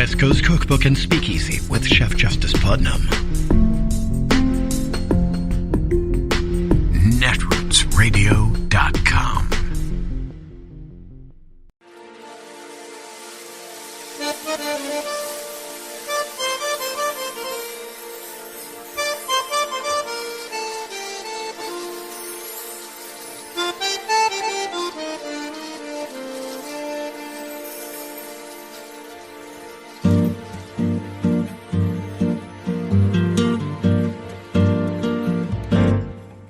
West Coast Cookbook and Speakeasy with Chef Justice Putnam. Netrootsradio.com.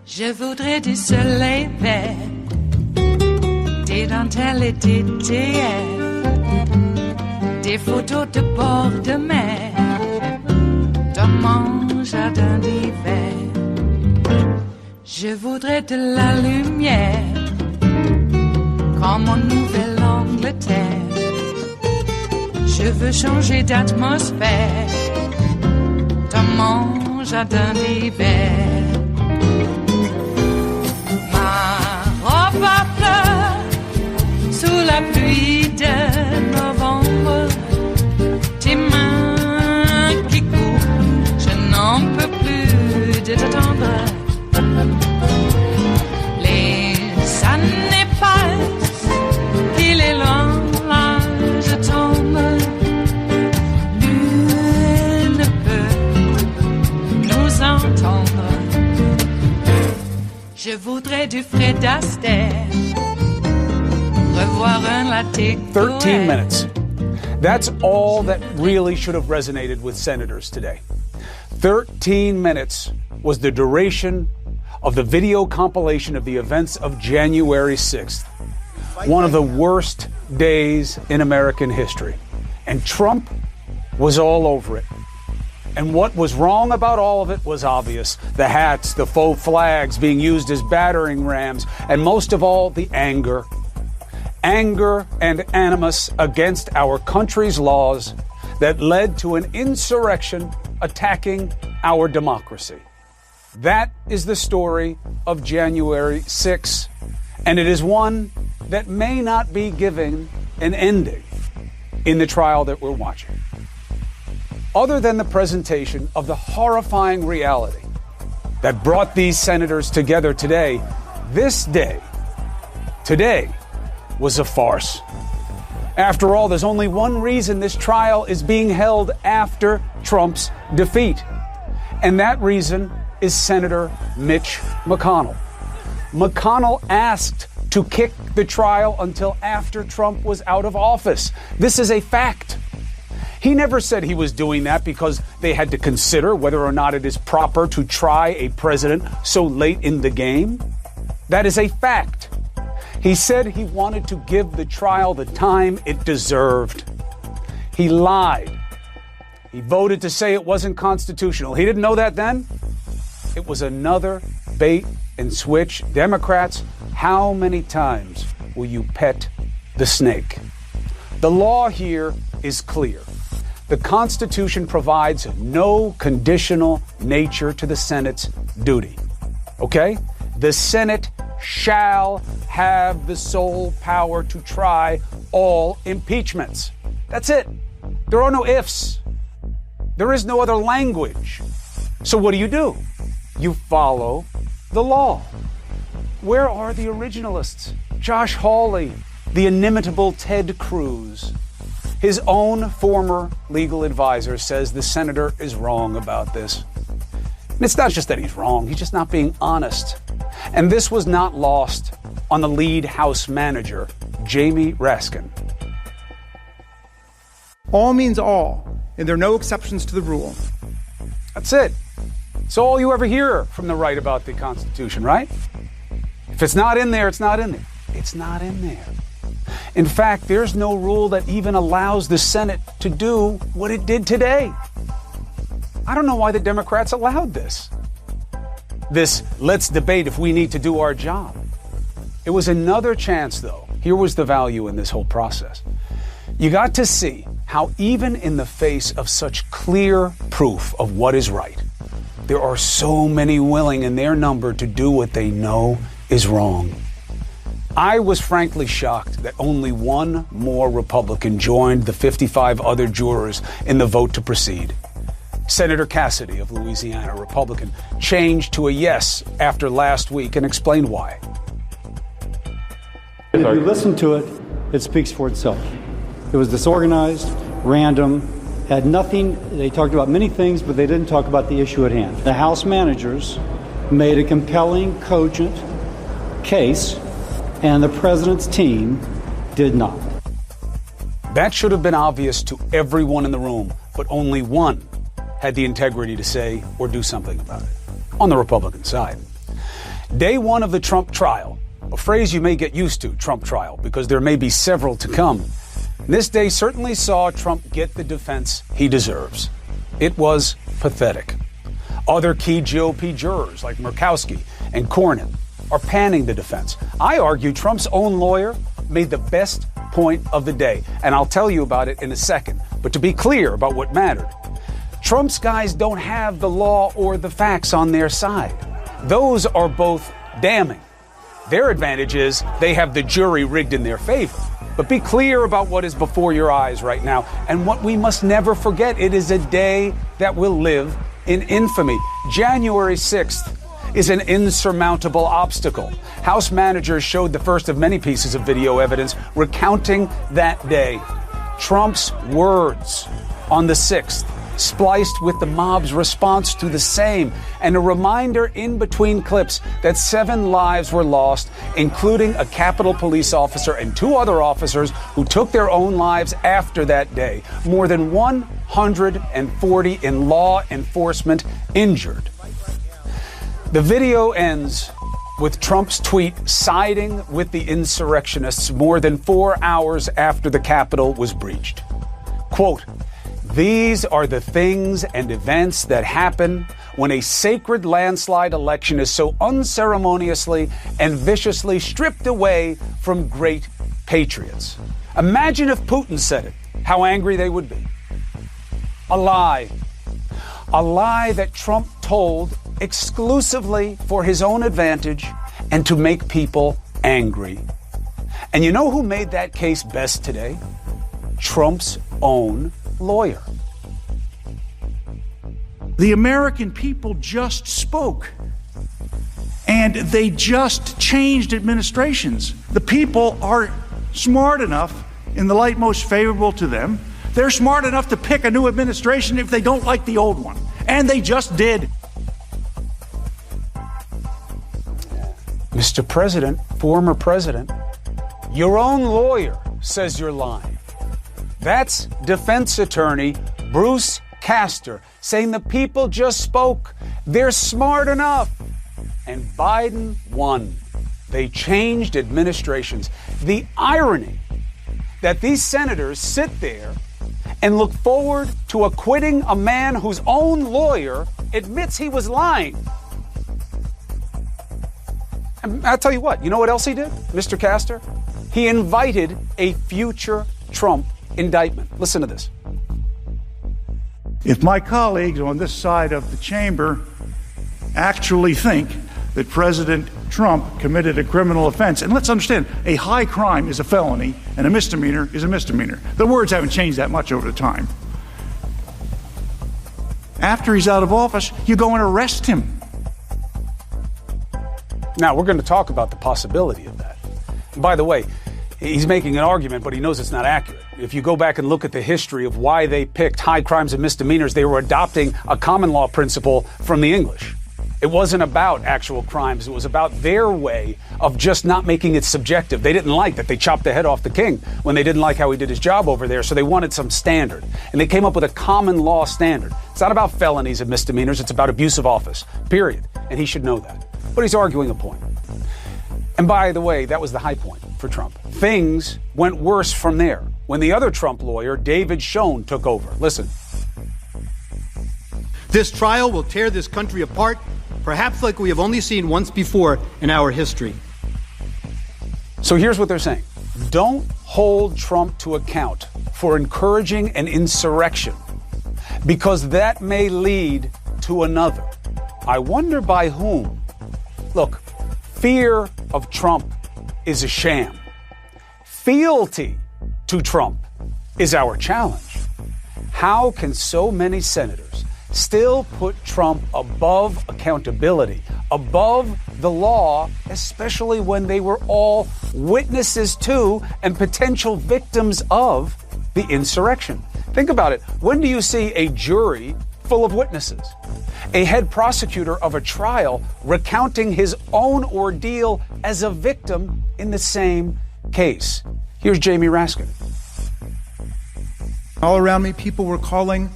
Je voudrais du soleil vert, des dentelles et des théières, des photos de bord de mer, dans mon jardin d'hiver. Je voudrais de la lumière, comme en Nouvelle-Angleterre. Je veux changer d'atmosphère, dans mon jardin d'hiver. Ma fleur sous la pluie de novembre, tes mains qui courent, je n'en peux plus de t'attendre. Les années passent, il est long, là je tombe. Nul ne peut nous entendre. Je voudrais du Fred Astaire, revoir un latte. 13 minutes. That's all that really should have resonated with senators today. 13 minutes was the duration of the video compilation of the events of January 6th. One of the worst days in American history. And Trump was all over it. And what was wrong about all of it was obvious. The hats, the faux flags being used as battering rams, and most of all, the anger. Anger and animus against our country's laws that led to an insurrection attacking our democracy. That is the story of January 6, and it is one that may not be given an ending in the trial that we're watching. Other than the presentation of the horrifying reality that brought these senators together today, today was a farce. After all, there's only one reason this trial is being held after Trump's defeat, and that reason is Senator Mitch McConnell. McConnell asked to kick the trial until after Trump was out of office. This is a fact. He never said he was doing that because they had to consider whether or not it is proper to try a president so late in the game. That is a fact. He said he wanted to give the trial the time it deserved. He lied. He voted to say it wasn't constitutional. He didn't know that then? It was another bait and switch. Democrats, how many times will you pet the snake? The law here is clear. The Constitution provides no conditional nature to the Senate's duty. Okay? The Senate shall have the sole power to try all impeachments. That's it. There are no ifs. There is no other language. So what do? You follow the law. Where are the originalists? Josh Hawley, the inimitable Ted Cruz. His own former legal advisor says the senator is wrong about this. And it's not just that he's wrong, he's just not being honest. And this was not lost on the lead House manager, Jamie Raskin. All means all, and there are no exceptions to the rule. That's it. It's all you ever hear from the right about the Constitution, right? If it's not in there, it's not in there. It's not in there. In fact, there's no rule that even allows the Senate to do what it did today. I don't know why the Democrats allowed this. This, let's debate if we need to do our job. It was another chance, though. Here was the value in this whole process. You got to see how even in the face of such clear proof of what is right, there are so many willing in their number to do what they know is wrong. I was frankly shocked that only one more Republican joined the 55 other jurors in the vote to proceed. Senator Cassidy of Louisiana, a Republican, changed to a yes after last week and explained why. If you listen to it, it speaks for itself. It was disorganized, random, had nothing. They talked about many things, but they didn't talk about the issue at hand. The House managers made a compelling, cogent case, and the president's team did not. That should have been obvious to everyone in the room, but only one had the integrity to say or do something about it on the Republican side. Day one of the Trump trial, a phrase you may get used to, Trump trial, because there may be several to come. This day certainly saw Trump get the defense he deserves. It was pathetic. Other key GOP jurors like Murkowski and Cornyn are panning the defense. I argue Trump's own lawyer made the best point of the day, and I'll tell you about it in a second. But to be clear about what mattered, Trump's guys don't have the law or the facts on their side. Those are both damning. Their advantage is they have the jury rigged in their favor. But be clear about what is before your eyes right now. And what we must never forget, it is a day that will live in infamy. January 6th is an insurmountable obstacle. House managers showed the first of many pieces of video evidence recounting that day. Trump's words on the 6th, spliced with the mob's response to the same, and a reminder in between clips that 7 lives were lost, including a Capitol police officer and 2 other officers who took their own lives after that day. More than 140 in law enforcement injured. The video ends with Trump's tweet siding with the insurrectionists more than 4 hours after the Capitol was breached. Quote, "These are the things and events that happen when a sacred landslide election is so unceremoniously and viciously stripped away from great patriots." Imagine if Putin said it, how angry they would be. A lie. A lie that Trump told exclusively for his own advantage and to make people angry. And you know who made that case best today? Trump's own lawyer. The American people just spoke, and they just changed administrations. The people are smart enough, in the light most favorable to them, they're smart enough to pick a new administration if they don't like the old one. And they just did. Mr. President, former president, your own lawyer says you're lying. That's defense attorney Bruce Castor saying the people just spoke. They're smart enough. And Biden won. They changed administrations. The irony that these senators sit there and look forward to acquitting a man whose own lawyer admits he was lying. And I'll tell you what, you know what else he did, Mr. Castor? He invited a future Trump indictment. Listen to this. If my colleagues on this side of the chamber actually think that President Trump committed a criminal offense, and let's understand, a high crime is a felony and a misdemeanor is a misdemeanor. The words haven't changed that much over the time. After he's out of office, you go and arrest him. Now, we're going to talk about the possibility of that. And by the way, he's making an argument, but he knows it's not accurate. If you go back and look at the history of why they picked high crimes and misdemeanors, they were adopting a common law principle from the English. It wasn't about actual crimes. It was about their way of just not making it subjective. They didn't like that they chopped the head off the king when they didn't like how he did his job over there, so they wanted some standard. And they came up with a common law standard. It's not about felonies and misdemeanors. It's about abuse of office, period. And he should know that. But he's arguing a point. And by the way, that was the high point for Trump. Things went worse from there when the other Trump lawyer, David Chauvin, took over. Listen. This trial will tear this country apart, perhaps like we have only seen once before in our history. So here's what they're saying. Don't hold Trump to account for encouraging an insurrection, because that may lead to another. I wonder by whom. Look, fear of Trump is a sham. Fealty to Trump is our challenge. How can so many senators still put Trump above accountability, above the law, especially when they were all witnesses to and potential victims of the insurrection? Think about it. When do you see a jury full of witnesses? A head prosecutor of a trial recounting his own ordeal as a victim in the same case. Here's Jamie Raskin. All around me, people were calling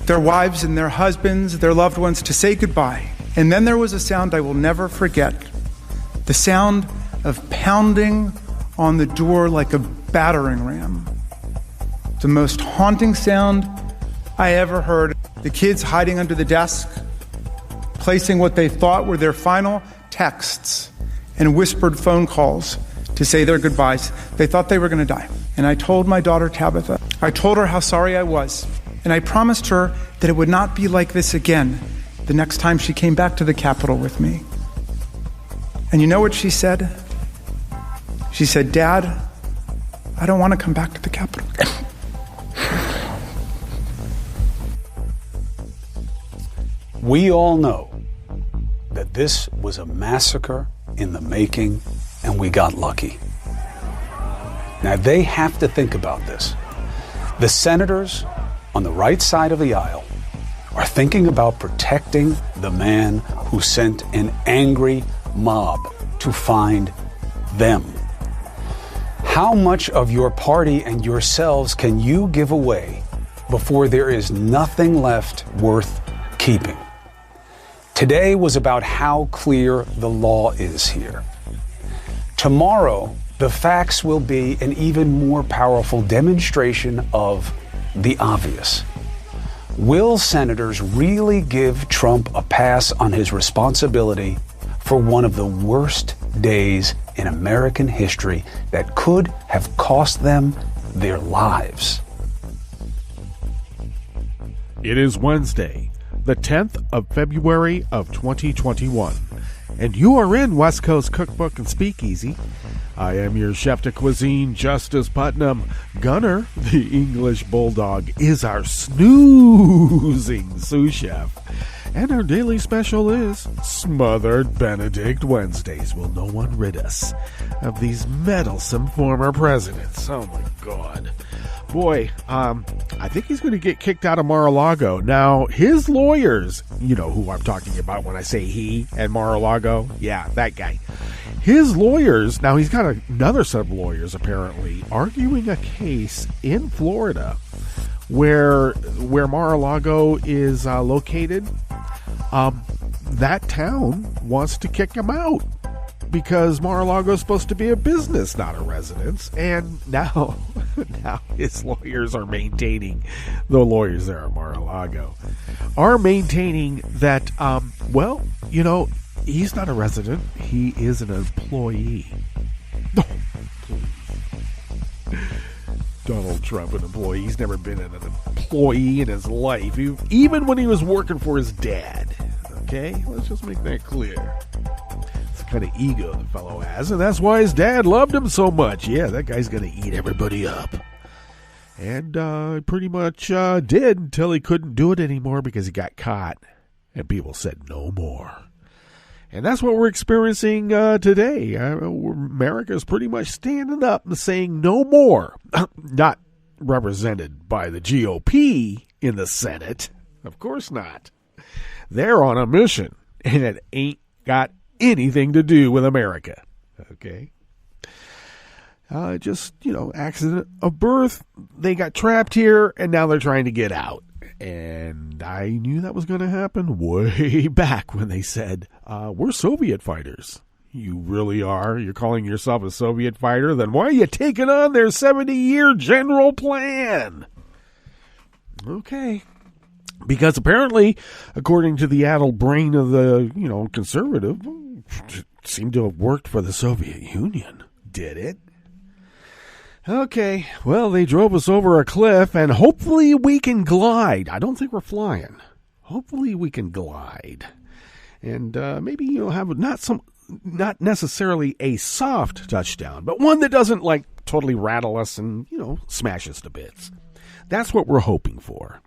their wives and their husbands, their loved ones, to say goodbye. And then there was a sound I will never forget. The sound of pounding on the door like a battering ram. The most haunting sound I ever heard. The kids hiding under the desk, placing what they thought were their final texts and whispered phone calls to say their goodbyes. They thought they were going to die. And I told my daughter Tabitha, I told her how sorry I was. And I promised her that it would not be like this again the next time she came back to the Capitol with me. And you know what she said? She said, Dad, I don't want to come back to the Capitol. We all know that this was a massacre in the making, and we got lucky. Now, they have to think about this. The senators on the right side of the aisle are thinking about protecting the man who sent an angry mob to find them. How much of your party and yourselves can you give away before there is nothing left worth keeping? Today was about how clear the law is here. Tomorrow, the facts will be an even more powerful demonstration of the obvious. Will senators really give Trump a pass on his responsibility for one of the worst days in American history that could have cost them their lives? It is Wednesday, the 10th of February of 2021, and you are in West Coast Cookbook and Speakeasy. I am your chef de cuisine, Justice Putnam. Gunner, the English bulldog, is our snoozing sous chef. And our daily special is Smothered Benedict Wednesdays. Will no one rid us of these meddlesome former presidents? Oh my God. Boy, I think he's going to get kicked out of Mar-a-Lago. Now, his lawyers, you know who I'm talking about when I say he and Mar-a-Lago? Yeah, that guy. His lawyers, now he's got another set of lawyers apparently, arguing a case in Florida where Mar-a-Lago is located. That town wants to kick him out because Mar-a-Lago is supposed to be a business, not a residence. And now his lawyers are maintaining, the lawyers there at Mar-a-Lago are maintaining that, well, you know, he's not a resident. He is an employee. Oh, Donald Trump, an employee. He's never been an employee in his life, even when he was working for his dad. Okay? Let's just make that clear. It's the kind of ego the fellow has, and that's why his dad loved him so much. Yeah, that guy's going to eat everybody up. And pretty much did until he couldn't do it anymore because he got caught. And people said no more. And that's what we're experiencing today. America's pretty much standing up and saying no more. Not represented by the GOP in the Senate. Of course not. They're on a mission, and it ain't got anything to do with America. Okay? Just, accident of birth. They got trapped here, and now they're trying to get out. And I knew that was going to happen way back when they said, we're Soviet fighters. You really are? You're calling yourself a Soviet fighter? Then why are you taking on their 70-year general plan? Okay. Because apparently, according to the addled brain of the, conservative, it seemed to have worked for the Soviet Union. Did it? Okay, well, they drove us over a cliff, and hopefully we can glide. I don't think we're flying. Hopefully we can glide. And maybe, have not not necessarily a soft touchdown, but one that doesn't like totally rattle us and, smash us to bits. That's what we're hoping for.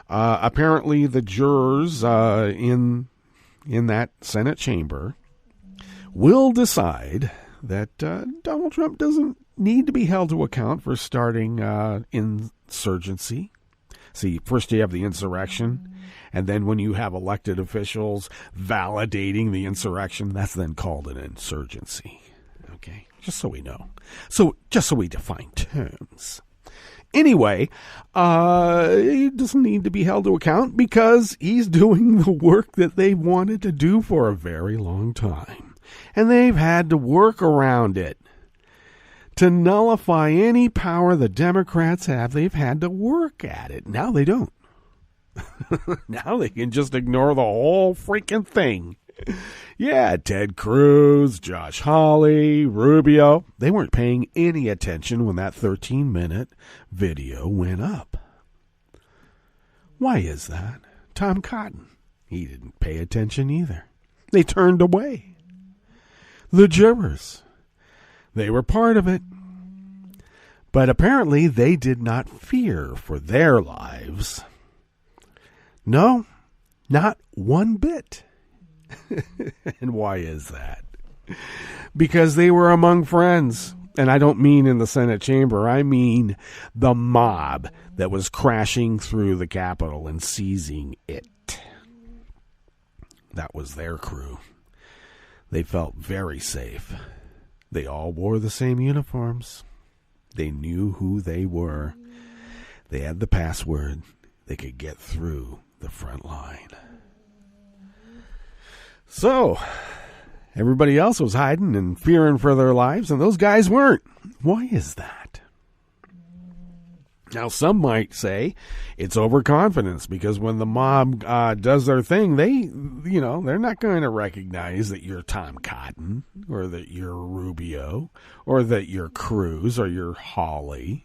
Apparently the jurors in that Senate chamber will decide that Donald Trump doesn't need to be held to account for starting insurgency. See, first you have the insurrection, and then when you have elected officials validating the insurrection, that's then called an insurgency. Okay, just so we know. Just so we define terms. Anyway, he doesn't need to be held to account because he's doing the work that they've wanted to do for a very long time. And they've had to work around it. To nullify any power the Democrats have, they've had to work at it. Now they don't. Now they can just ignore the whole freaking thing. Yeah, Ted Cruz, Josh Hawley, Rubio, they weren't paying any attention when that 13-minute video went up. Why is that? Tom Cotton, he didn't pay attention either. They turned away. The jurors, they were part of it. But apparently they did not fear for their lives. No, not one bit. And why is that? Because they were among friends. And I don't mean in the Senate chamber. I mean the mob that was crashing through the Capitol and seizing it. That was their crew. They felt very safe. They all wore the same uniforms. They knew who they were. They had the password. They could get through the front line. So, everybody else was hiding and fearing for their lives, and those guys weren't. Why is that? Now, some might say it's overconfidence because when the mob does their thing, they're not going to recognize that you're Tom Cotton or that you're Rubio or that you're Cruz or you're Hawley.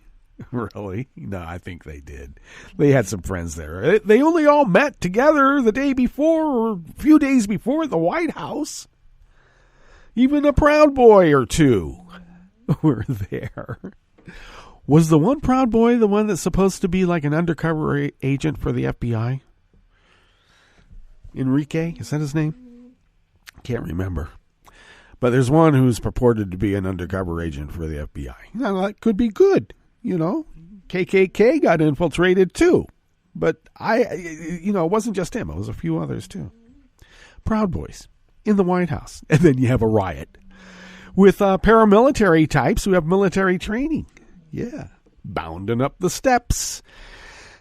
Really? No, I think they did. They had some friends there. They only all met together the day before or a few days before at the White House. Even a Proud Boy or two were there. Was the one Proud Boy the one that's supposed to be like an undercover agent for the FBI? Enrique? Is that his name? Can't remember. But there's one who's purported to be an undercover agent for the FBI. Now, that could be good. KKK got infiltrated too. But it wasn't just him. It was a few others too. Proud Boys in the White House. And then you have a riot with paramilitary types who have military training. Yeah. Bounding up the steps.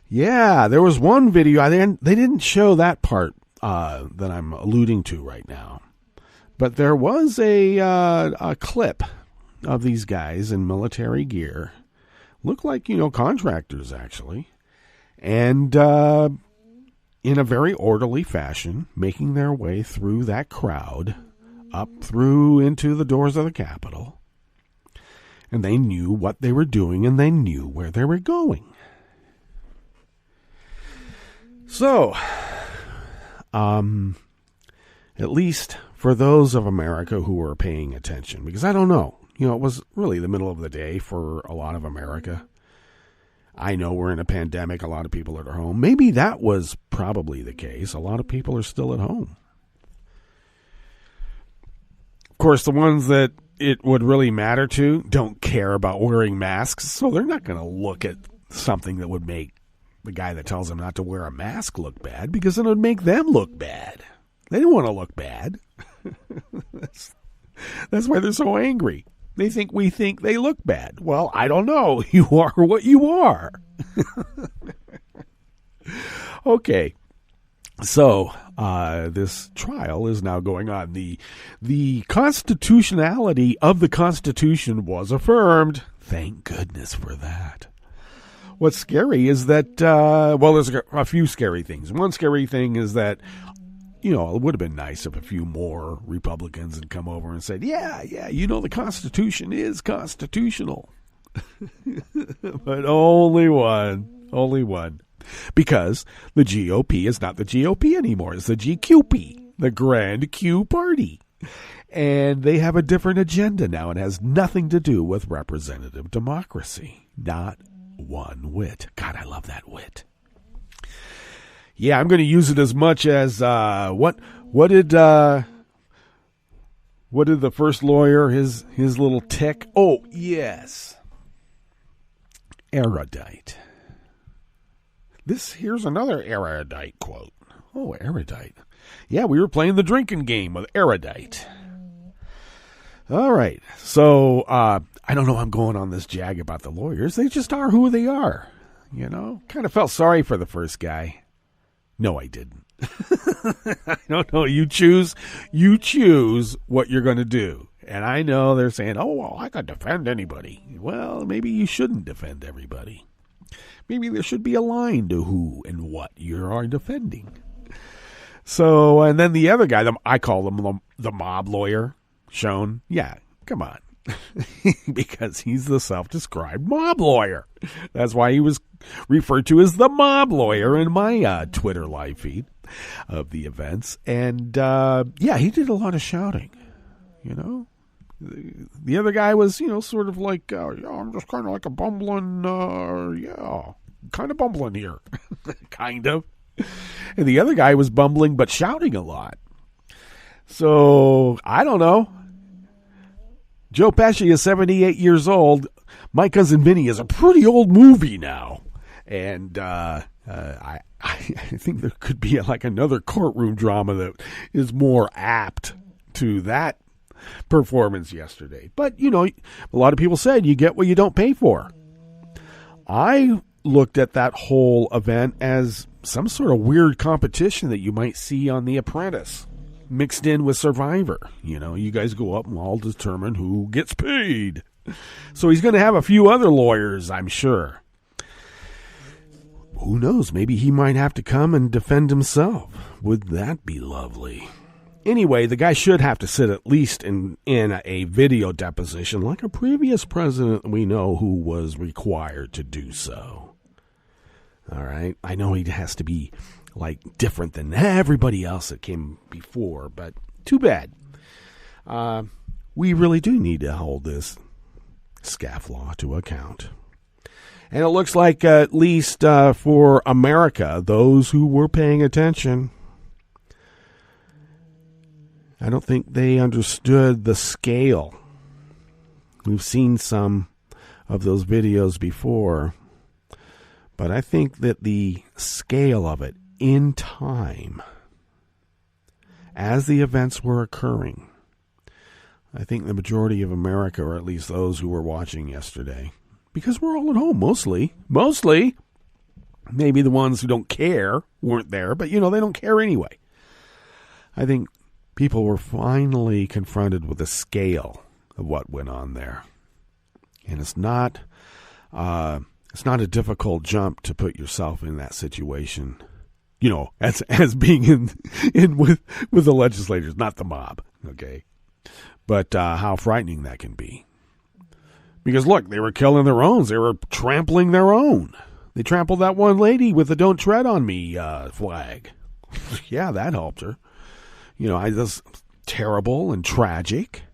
Yeah. There was one video. They didn't show that part that I'm alluding to right now. But there was a clip of these guys in military gear. Look like, contractors, actually. And in a very orderly fashion, making their way through that crowd, up through into the doors of the Capitol. And they knew what they were doing, and they knew where they were going. So, at least for those of America who were paying attention, because I don't know. It was really the middle of the day for a lot of America. I know we're in a pandemic. A lot of people are at home. Maybe that was probably the case. A lot of people are still at home. Of course, the ones that it would really matter to don't care about wearing masks, so they're not going to look at something that would make the guy that tells them not to wear a mask look bad, because it would make them look bad. They don't want to look bad. That's why they're so angry. They think we think they look bad. Well, I don't know. You are what you are. Okay. So, this trial is now going on. The constitutionality of the Constitution was affirmed. Thank goodness for that. What's scary is that, there's a few scary things. One scary thing is that, it would have been nice if a few more Republicans had come over and said, yeah, the Constitution is constitutional. But only one. Because the GOP is not the GOP anymore. It's the GQP, the Grand Q Party. And they have a different agenda now. It has nothing to do with representative democracy. Not one whit. God, I love that wit. Yeah, I'm going to use it as much as what did the first lawyer, his little tick? Oh, yes. Erudite. Here's another erudite quote. Oh, erudite. Yeah, we were playing the drinking game with erudite. All right. So, I don't know, I'm going on this jag about the lawyers. They just are who they are. You know, kind of felt sorry for the first guy. No, I didn't. I don't know. You choose what you're going to do. And I know they're saying, oh, well, I could defend anybody. Well, maybe you shouldn't defend everybody. Maybe there should be a line to who and what you are defending. So, and then the other guy, I call him the mob lawyer, Sean. Yeah, come on. Because he's the self-described mob lawyer. That's why he was referred to as the mob lawyer in my Twitter live feed of the events. And, yeah, he did a lot of shouting, you know. The other guy was, you know, sort of like, I'm just kind of like a bumbling, kind of bumbling here. Kind of. And the other guy was bumbling but shouting a lot. So, I don't know. Joe Pesci is 78 years old. My Cousin Vinny is a pretty old movie now. And I think there could be like another courtroom drama that is more apt to that performance yesterday. But, you know, a lot of people said you get what you don't pay for. I looked at that whole event as some sort of weird competition that you might see on The Apprentice mixed in with Survivor. You know, you guys go up and all determine who gets paid. So he's going to have a few other lawyers, I'm sure. Who knows? Maybe he might have to come and defend himself. Would that be lovely? Anyway, the guy should have to sit at least in a video deposition like a previous president we know who was required to do so. All right? I know he has to be like different than everybody else that came before, but too bad. We really do need to hold this scofflaw to account. And it looks like, at least for America, those who were paying attention, I don't think they understood the scale. We've seen some of those videos before, but I think that the scale of it in time, as the events were occurring, I think the majority of America, or at least those who were watching yesterday, because we're all at home mostly, maybe the ones who don't care weren't there, but you know, they don't care anyway. I think people were finally confronted with the scale of what went on there. And it's not a difficult jump to put yourself in that situation, you know, as being in with the legislators, not the mob, okay? But how frightening that can be. Because look, they were killing their own. They were trampling their own. They trampled that one lady with the "Don't Tread on Me" flag. Yeah, that helped her. You know, that's terrible and tragic.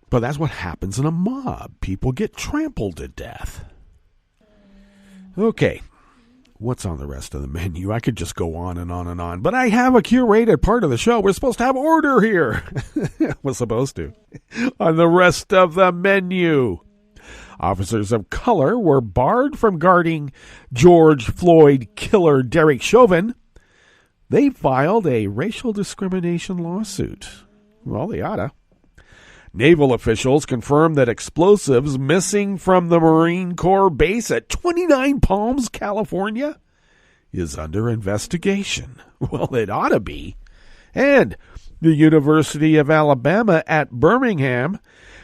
But that's what happens in a mob. People get trampled to death. Okay. What's on the rest of the menu? I could just go on and on and on. But I have a curated part of the show. We're supposed to have order here. We're supposed to. On the rest of the menu. Officers of color were barred from guarding George Floyd killer Derek Chauvin. They filed a racial discrimination lawsuit. Well, they oughta. Naval officials confirmed that explosives missing from the Marine Corps base at Twentynine Palms, California, is under investigation. Well, it ought to be. And the University of Alabama at Birmingham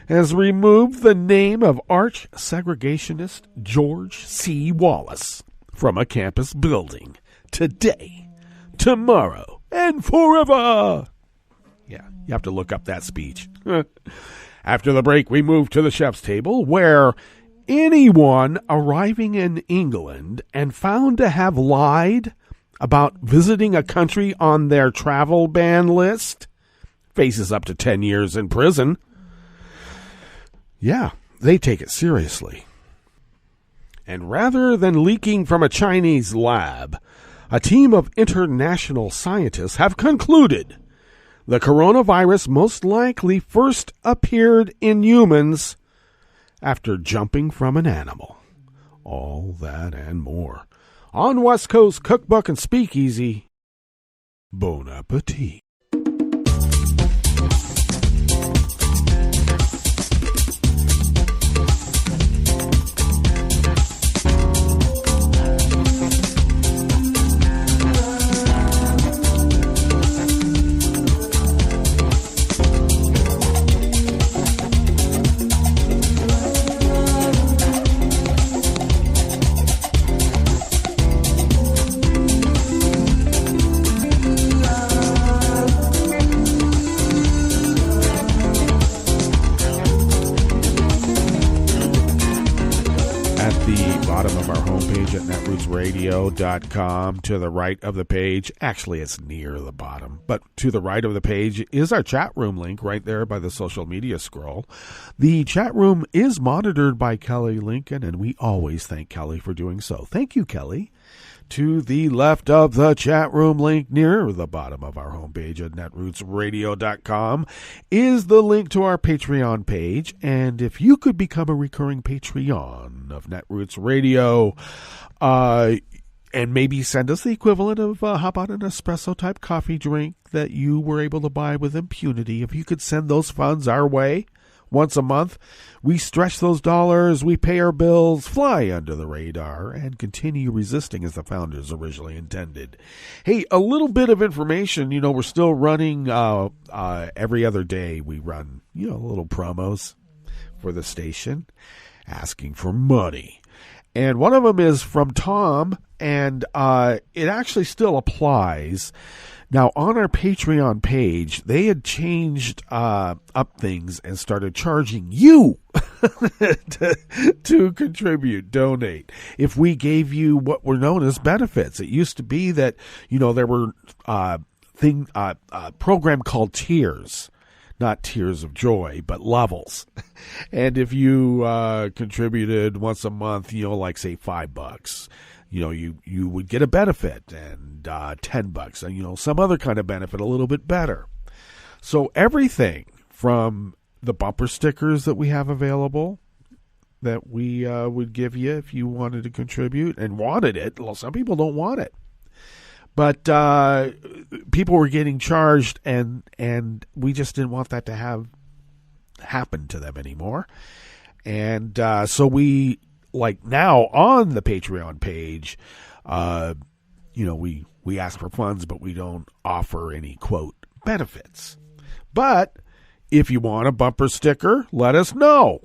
has removed the name of arch-segregationist George C Wallace from a campus building today, tomorrow, and forever. Yeah, you have to look up that speech. After the break, we move to the chef's table, where anyone arriving in England and found to have lied about visiting a country on their travel ban list faces up to 10 years in prison. Yeah, they take it seriously. And rather than leaking from a Chinese lab, a team of international scientists have concluded the coronavirus most likely first appeared in humans after jumping from an animal. All that and more on West Coast Cookbook and Speakeasy. Bon appetit. netrootsradio.com. To the right of the page, actually it's near the bottom, but to the right of the page is our chat room link right there by the social media scroll. The chat room is monitored by Kelly Lincoln, and we always thank Kelly for doing so. Thank you, Kelly. To the left of the chat room link near the bottom of our homepage at netrootsradio.com is the link to our Patreon page. And if you could become a recurring Patreon of Netroots Radio, and maybe send us the equivalent of how about an espresso type coffee drink that you were able to buy with impunity, if you could send those funds our way once a month, we stretch those dollars, we pay our bills, fly under the radar, and continue resisting as the founders originally intended. Hey, a little bit of information. We're still running every other day. We run, little promos for the station asking for money. And one of them is from Tom, and it actually still applies. Now, on our Patreon page, they had changed up things and started charging you to contribute, donate. If we gave you what were known as benefits, it used to be that, there were a program called tiers. Not tears of joy, but levels. And if you contributed once a month, like say $5, you would get a benefit, and $10, and some other kind of benefit a little bit better. So everything from the bumper stickers that we have available that we would give you if you wanted to contribute and wanted it. Well, some people don't want it. But people were getting charged, and we just didn't want that to happen to them anymore. And so we, like now on the Patreon page, we ask for funds, but we don't offer any, quote, benefits. But if you want a bumper sticker, let us know,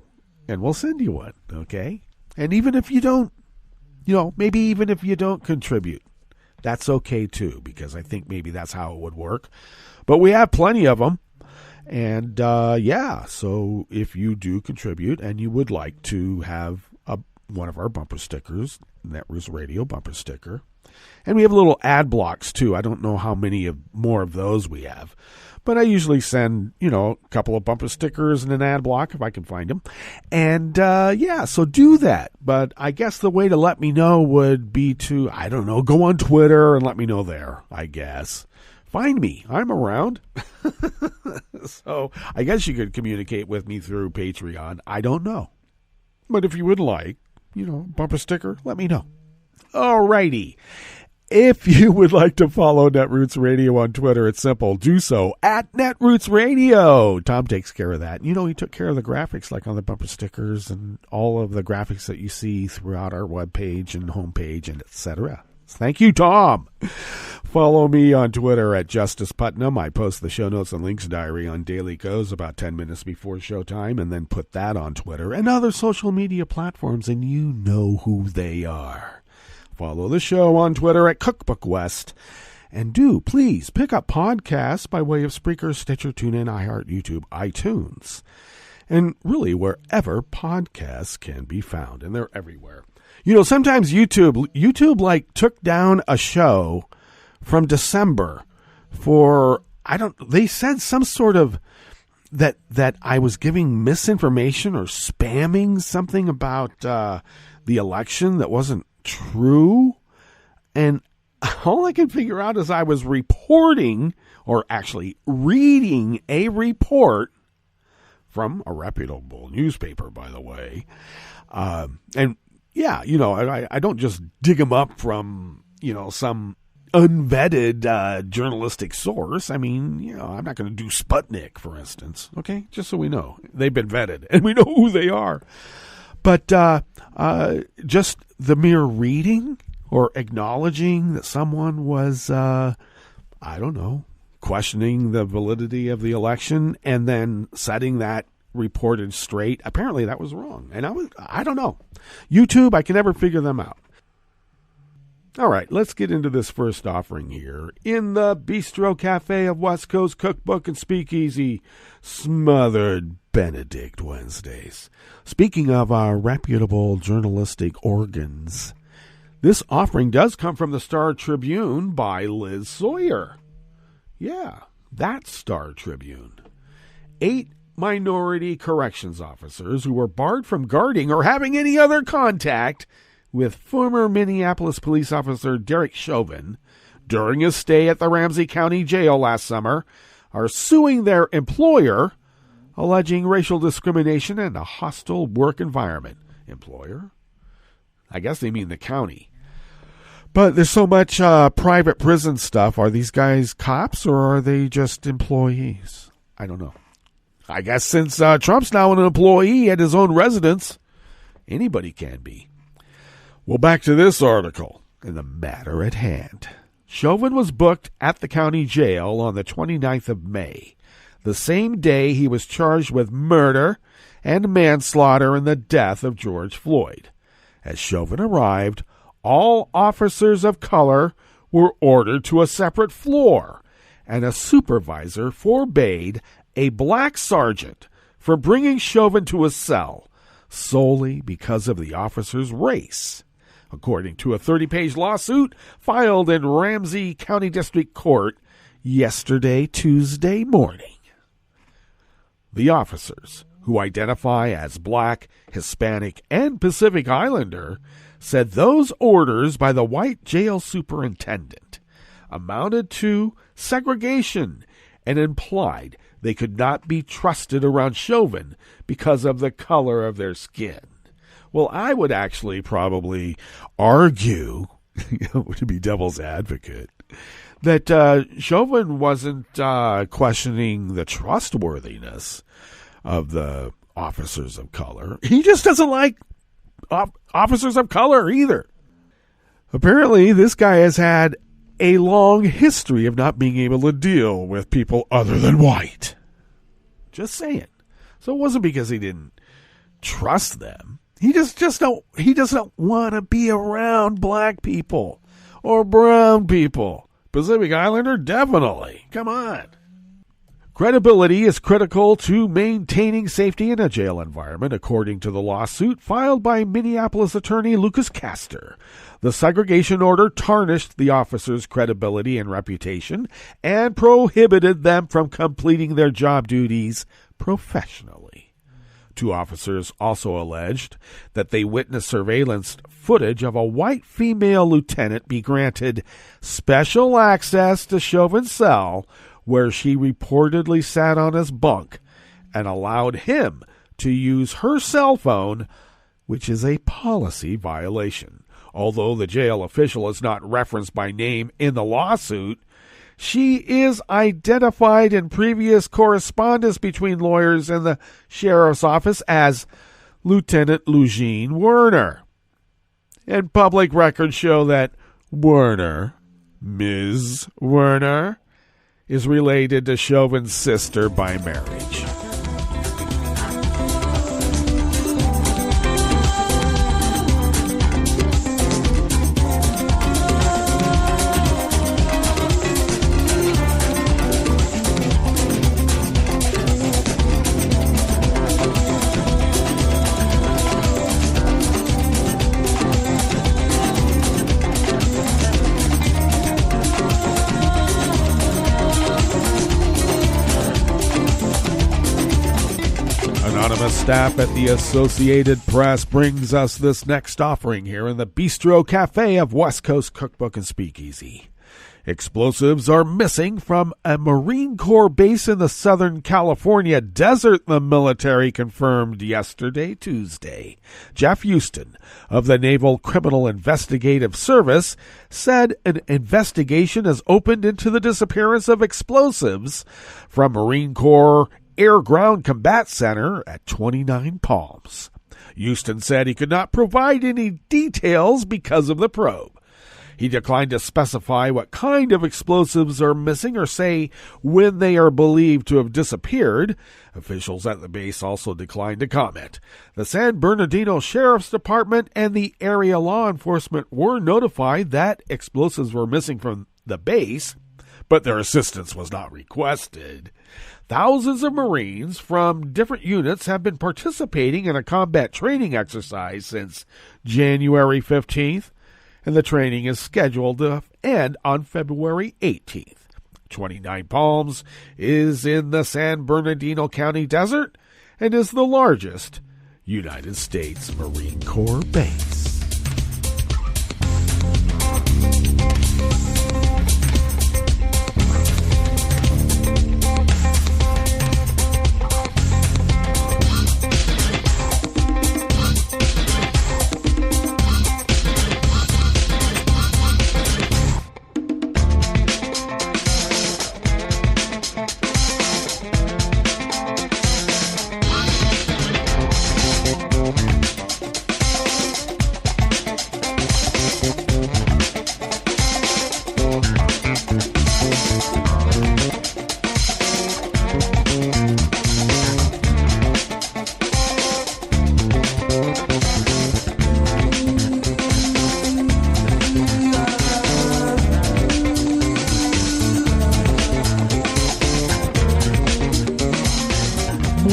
and we'll send you one, okay? And even if you don't, maybe even if you don't contribute, that's okay too, because I think maybe that's how it would work. But we have plenty of them. And so if you do contribute and you would like to have one of our bumper stickers, Netroots Radio bumper sticker, and we have little ad blocks too. I don't know how many more of those we have, but I usually send, a couple of bumper stickers and an ad block if I can find them. And so do that. But I guess the way to let me know would be to, go on Twitter and let me know there, I guess. Find me. I'm around. So I guess you could communicate with me through Patreon. I don't know. But if you would like, bumper sticker, let me know. Alrighty. If you would like to follow Netroots Radio on Twitter, it's simple. Do so at Netroots Radio. Tom takes care of that. He took care of the graphics, like on the bumper stickers and all of the graphics that you see throughout our webpage and homepage and etc. Thank you, Tom. Follow me on Twitter at Justice Putnam. I post the show notes and links diary on Daily Goes about 10 minutes before showtime, and then put that on Twitter and other social media platforms, and you know who they are. Follow the show on Twitter at Cookbook West. And do, please, pick up podcasts by way of Spreaker, Stitcher, TuneIn, iHeart, YouTube, iTunes. And really wherever podcasts can be found. And they're everywhere. Sometimes YouTube took down a show from December for, they said some sort of that I was giving misinformation or spamming something about the election that wasn't true. And all I can figure out is I was reporting, or actually reading, a report from a reputable newspaper, by the way. And yeah, I don't just dig them up from, some unvetted journalistic source. I mean, I'm not going to do Sputnik, for instance. Okay, just so we know they've been vetted and we know who they are. But just the mere reading or acknowledging that someone was, questioning the validity of the election and then setting that reported straight. Apparently that was wrong. And I don't know. YouTube, I can never figure them out. All right, let's get into this first offering here. In the Bistro Cafe of West Coast Cookbook and Speakeasy, Smothered Benedict Wednesdays. Speaking of our reputable journalistic organs, this offering does come from the Star Tribune by Liz Sawyer. Yeah, that Star Tribune. 8 minority corrections officers who were barred from guarding or having any other contact with former Minneapolis police officer Derek Chauvin during his stay at the Ramsey County Jail last summer are suing their employer, alleging racial discrimination and a hostile work environment. Employer? I guess they mean the county. But there's so much private prison stuff. Are these guys cops or are they just employees? I don't know. I guess since Trump's now an employee at his own residence, anybody can be. Well, back to this article and the matter at hand. Chauvin was booked at the county jail on the 29th of May, the same day he was charged with murder and manslaughter in the death of George Floyd. As Chauvin arrived, all officers of color were ordered to a separate floor, and a supervisor forbade a black sergeant from bringing Chauvin to a cell solely because of the officer's race, according to a 30-page lawsuit filed in Ramsey County District Court yesterday, Tuesday morning. The officers, who identify as Black, Hispanic, and Pacific Islander, said those orders by the white jail superintendent amounted to segregation and implied they could not be trusted around Chauvin because of the color of their skin. Well, I would actually probably argue, to be devil's advocate, that Chauvin wasn't questioning the trustworthiness of the officers of color. He just doesn't like officers of color either. Apparently, this guy has had a long history of not being able to deal with people other than white. Just saying. So it wasn't because he didn't trust them. He doesn't want to be around black people or brown people. Pacific Islander, definitely. Come on. Credibility is critical to maintaining safety in a jail environment, according to the lawsuit filed by Minneapolis attorney Lucas Castor. The segregation order tarnished the officers' credibility and reputation and prohibited them from completing their job duties professionally. 2 officers also alleged that they witnessed surveillance footage of a white female lieutenant be granted special access to Chauvin's cell, where she reportedly sat on his bunk and allowed him to use her cell phone, which is a policy violation. Although the jail official is not referenced by name in the lawsuit, she is identified in previous correspondence between lawyers and the sheriff's office as Lieutenant Lugene Werner. And public records show that Werner, Ms. Werner, is related to Chauvin's sister by marriage. staff at the Associated Press brings us this next offering here in the Bistro Cafe of West Coast Cookbook and Speakeasy. Explosives are missing from a Marine Corps base in the Southern California desert, the military confirmed yesterday, Tuesday. Jeff Houston of the Naval Criminal Investigative Service said an investigation has opened into the disappearance of explosives from Marine Corps Air Ground Combat Center at Twentynine Palms. Houston said he could not provide any details because of the probe. He declined to specify what kind of explosives are missing or say when they are believed to have disappeared. Officials at the base also declined to comment. The San Bernardino Sheriff's Department and the area law enforcement were notified that explosives were missing from the base, but their assistance was not requested. Thousands of Marines from different units have been participating in a combat training exercise since January 15th. And the training is scheduled to end on February 18th. Twentynine Palms is in the San Bernardino County Desert and is the largest United States Marine Corps base.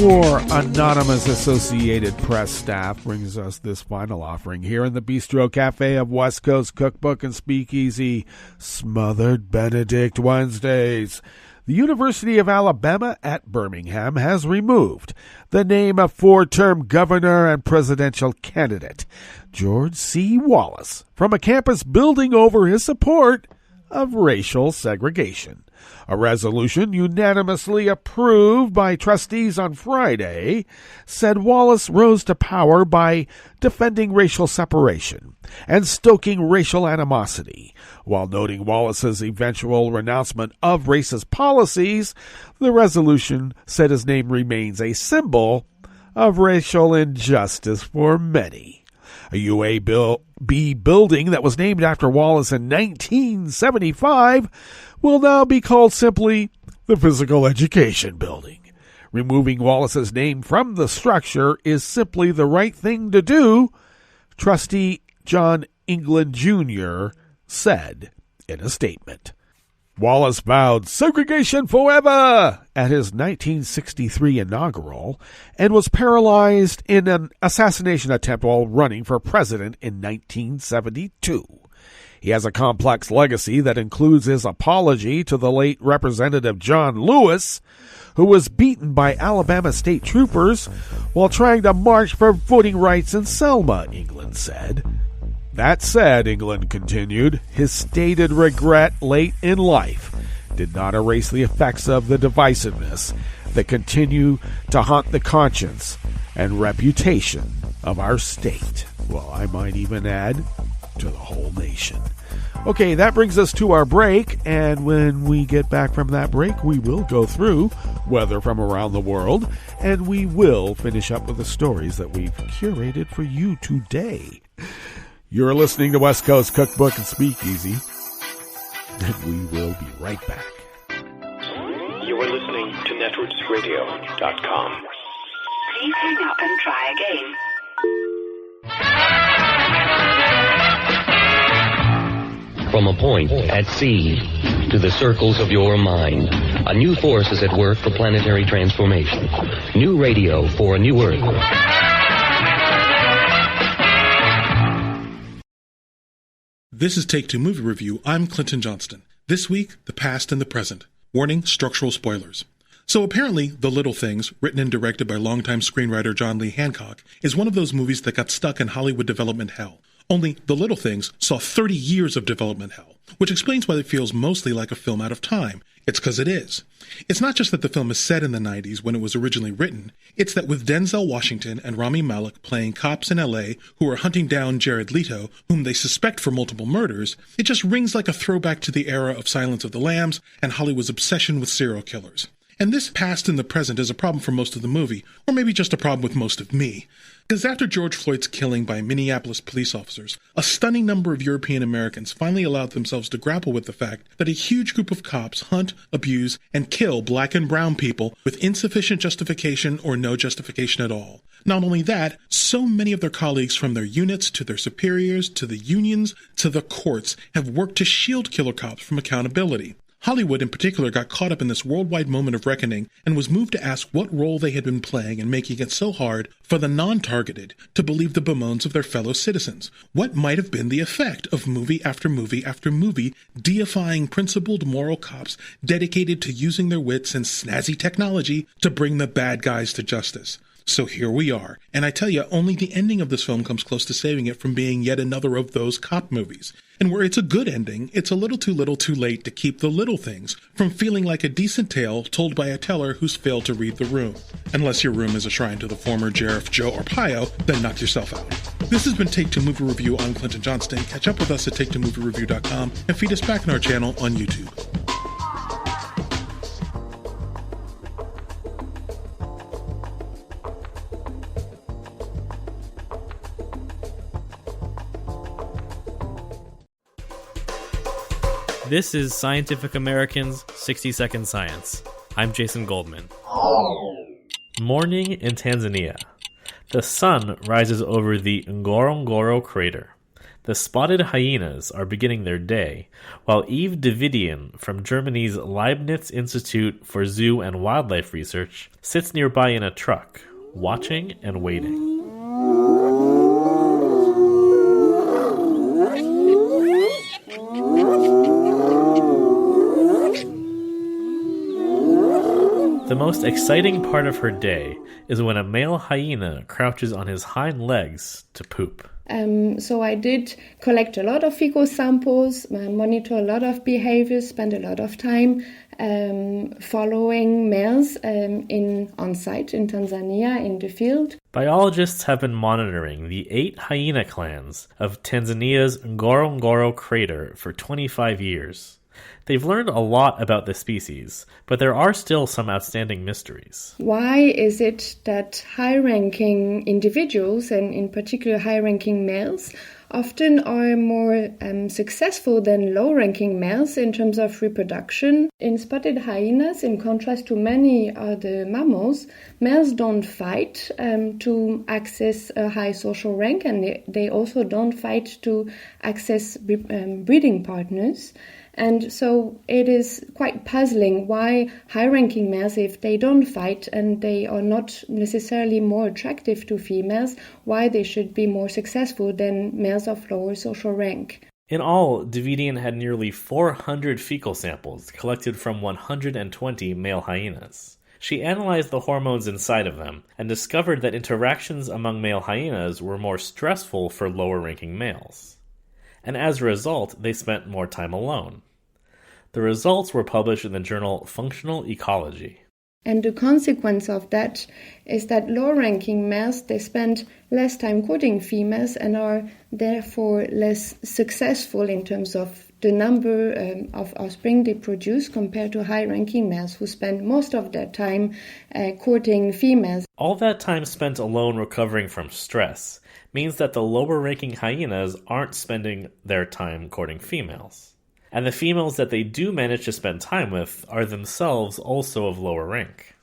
More anonymous Associated Press staff brings us this final offering here in the Bistro Cafe of West Coast Cookbook and Speakeasy, Smothered Benedict Wednesdays. The University of Alabama at Birmingham has removed the name of four-term governor and presidential candidate George C. Wallace from a campus building over his support of racial segregation. A resolution unanimously approved by trustees on Friday said Wallace rose to power by defending racial separation and stoking racial animosity. While noting Wallace's eventual renouncement of racist policies, the resolution said his name remains a symbol of racial injustice for many. A UAB building that was named after Wallace in 1975 will now be called simply the Physical Education Building. Removing Wallace's name from the structure is simply the right thing to do, Trustee John England Jr. said in a statement. Wallace vowed segregation forever at his 1963 inaugural and was paralyzed in an assassination attempt while running for president in 1972. He has a complex legacy that includes his apology to the late Representative John Lewis, who was beaten by Alabama state troopers while trying to march for voting rights in Selma, England said. That said, England continued, his stated regret late in life did not erase the effects of the divisiveness that continue to haunt the conscience and reputation of our state. Well, I might even add, to the whole nation. Okay, that brings us to our break, and when we get back from that break, we will go through weather from around the world, and we will finish up with the stories that we've curated for you today. You're listening to West Coast Cookbook and Speakeasy, and we will be right back. You are listening to netrootsradio.com. Please hang up and try again. From a point at sea to the circles of your mind, a new force is at work for planetary transformation. New radio for a new Earth. This is Take Two Movie Review. I'm Clinton Johnston. This week, the past and the present. Warning, structural spoilers. So apparently, The Little Things, written and directed by longtime screenwriter John Lee Hancock, is one of those movies that got stuck in Hollywood development hell. Only The Little Things saw 30 years of development hell, which explains why it feels mostly like a film out of time. It's because it is. It's not just that the film is set in the 90s when it was originally written, it's that with Denzel Washington and Rami Malek playing cops in LA who are hunting down Jared Leto, whom they suspect for multiple murders, it just rings like a throwback to the era of Silence of the Lambs and Hollywood's obsession with serial killers. And this past and the present is a problem for most of the movie, or maybe just a problem with most of me. Because after George Floyd's killing by Minneapolis police officers, a stunning number of European Americans finally allowed themselves to grapple with the fact that a huge group of cops hunt, abuse, and kill black and brown people with insufficient justification or no justification at all. Not only that, so many of their colleagues from their units to their superiors to the unions to the courts have worked to shield killer cops from accountability. Hollywood in particular got caught up in this worldwide moment of reckoning and was moved to ask what role they had been playing in making it so hard for the non-targeted to believe the bemoans of their fellow citizens. What might have been the effect of movie after movie after movie deifying principled moral cops dedicated to using their wits and snazzy technology to bring the bad guys to justice? So here we are, and I tell you, only the ending of this film comes close to saving it from being yet another of those cop movies. And where it's a good ending, it's a little too late to keep the little things from feeling like a decent tale told by a teller who's failed to read the room. Unless your room is a shrine to the former Sheriff Joe Arpaio, then knock yourself out. This has been Take Two Movie Review. I'm Clinton Johnston. Catch up with us at TakeTwoMovieReview.com and feed us back in our channel on YouTube. This is Scientific American's 60-Second Science. I'm Jason Goldman. Morning in Tanzania. The sun rises over the Ngorongoro crater. The spotted hyenas are beginning their day, while Yves Davidian from Germany's Leibniz Institute for Zoo and Wildlife Research sits nearby in a truck, watching and waiting. The most exciting part of her day is when a male hyena crouches on his hind legs to poop. So I did collect a lot of fecal samples, monitor a lot of behaviors, spend a lot of time following males on site in Tanzania in the field. Biologists have been monitoring the 8 hyena clans of Tanzania's Ngorongoro crater for 25 years. They've learned a lot about the species, but there are still some outstanding mysteries. Why is it that high-ranking individuals, and in particular high-ranking males, often are more successful than low-ranking males in terms of reproduction? In spotted hyenas, in contrast to many other mammals, males don't fight to access a high social rank, and they also don't fight to access breeding partners. And so it is quite puzzling why high-ranking males, if they don't fight and they are not necessarily more attractive to females, why they should be more successful than males of lower social rank. In all, Davidian had nearly 400 fecal samples collected from 120 male hyenas. She analyzed the hormones inside of them and discovered that interactions among male hyenas were more stressful for lower-ranking males. And as a result, they spent more time alone. The results were published in the journal Functional Ecology. And the consequence of that is that low-ranking males, they spend less time courting females and are therefore less successful in terms of the number of offspring they produce compared to high-ranking males who spend most of their time courting females. All that time spent alone recovering from stress means that the lower-ranking hyenas aren't spending their time courting females. And the females that they do manage to spend time with are themselves also of lower rank.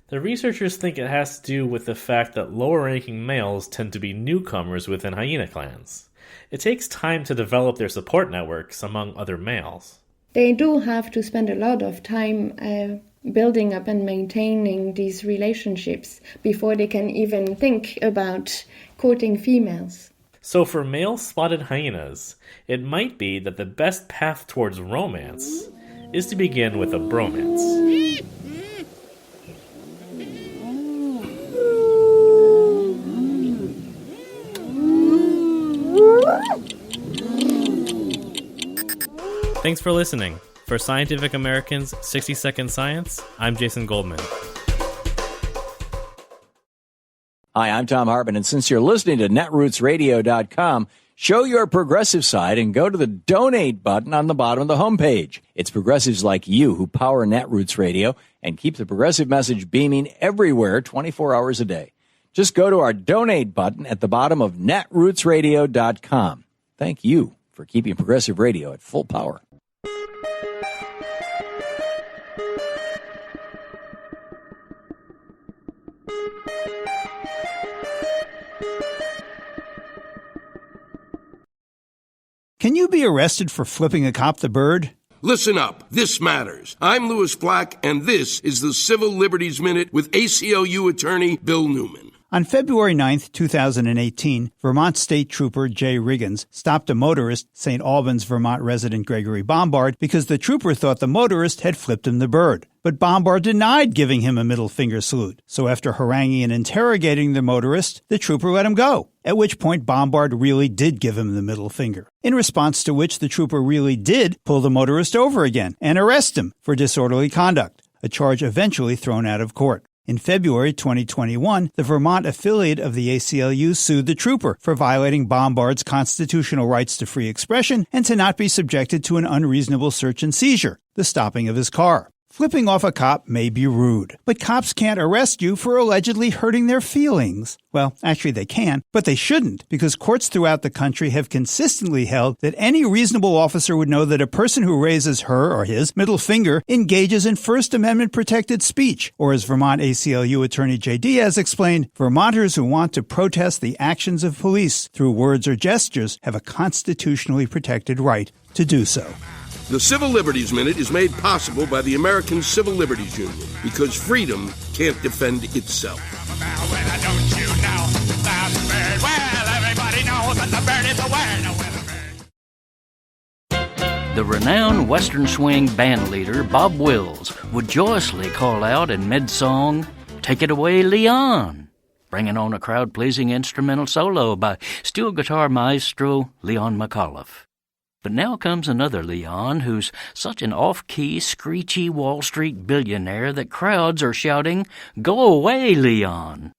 The researchers think it has to do with the fact that lower-ranking males tend to be newcomers within hyena clans. It takes time to develop their support networks among other males. They do have to spend a lot of time building up and maintaining these relationships before they can even think about courting females. So for male spotted hyenas, it might be that the best path towards romance is to begin with a bromance. Thanks for listening. For Scientific American's 60-Second Science, I'm Jason Goldman. Hi, I'm Tom Hartman, and since you're listening to netrootsradio.com, show your progressive side and go to the donate button on the bottom of the homepage. It's progressives like you who power Netroots Radio and keep the progressive message beaming everywhere 24 hours a day. Just go to our donate button at the bottom of netrootsradio.com. Thank you for keeping progressive radio at full power. Can you be arrested for flipping a cop the bird? Listen up. This matters. I'm Louis Black, and this is the Civil Liberties Minute with ACLU attorney Bill Newman. On February 9th, 2018, Vermont State Trooper Jay Riggins stopped a motorist, St. Albans, Vermont resident Gregory Bombard, because the trooper thought the motorist had flipped him the bird. But Bombard denied giving him a middle finger salute. So after haranguing and interrogating the motorist, the trooper let him go, at which point Bombard really did give him the middle finger. In response to which the trooper really did pull the motorist over again and arrest him for disorderly conduct, a charge eventually thrown out of court. In February 2021, the Vermont affiliate of the ACLU sued the trooper for violating Bombard's constitutional rights to free expression and to not be subjected to an unreasonable search and seizure, the stopping of his car. Flipping off a cop may be rude, but cops can't arrest you for allegedly hurting their feelings. Well, actually they can, but they shouldn't, because courts throughout the country have consistently held that any reasonable officer would know that a person who raises her or his middle finger engages in First Amendment protected speech, or as Vermont ACLU attorney Jay Diaz explained, Vermonters who want to protest the actions of police through words or gestures have a constitutionally protected right to do so. The Civil Liberties Minute is made possible by the American Civil Liberties Union, because freedom can't defend itself. The renowned Western swing band leader Bob Wills would joyously call out in mid-song, "Take it away, Leon," bringing on a crowd-pleasing instrumental solo by steel guitar maestro Leon McAuliffe. But now comes another Leon who's such an off-key, screechy Wall Street billionaire that crowds are shouting, "Go away, Leon!"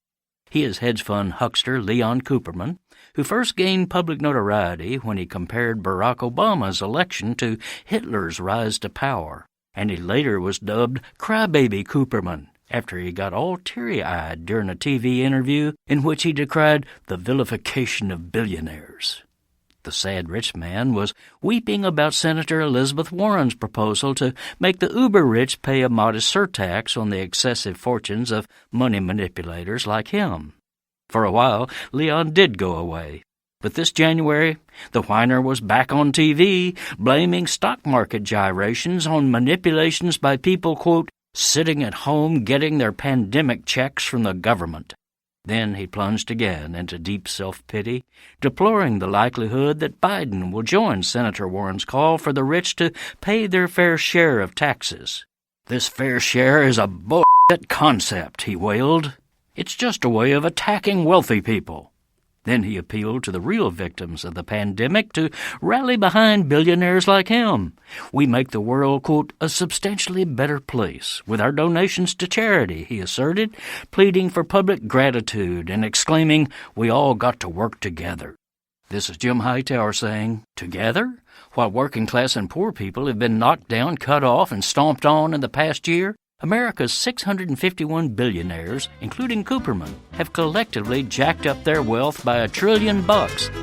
He is hedge fund huckster Leon Cooperman, who first gained public notoriety when he compared Barack Obama's election to Hitler's rise to power, and he later was dubbed Crybaby Cooperman after he got all teary-eyed during a TV interview in which he decried the vilification of billionaires. The sad rich man was weeping about Senator Elizabeth Warren's proposal to make the uber-rich pay a modest surtax on the excessive fortunes of money manipulators like him. For a while, Leon did go away. But this January, the whiner was back on TV, blaming stock market gyrations on manipulations by people, quote, sitting at home getting their pandemic checks from the government. Then he plunged again into deep self-pity, deploring the likelihood that Biden will join Senator Warren's call for the rich to pay their fair share of taxes. "This fair share is a bullshit concept," he wailed. "It's just a way of attacking wealthy people." Then he appealed to the real victims of the pandemic to rally behind billionaires like him. "We make the world, quote, a substantially better place with our donations to charity," he asserted, pleading for public gratitude and exclaiming, "We all got to work together." This is Jim Hightower saying, "Together? While working class and poor people have been knocked down, cut off, and stomped on in the past year, America's 651 billionaires, including Cooperman, have collectively jacked up their wealth by $1 trillion,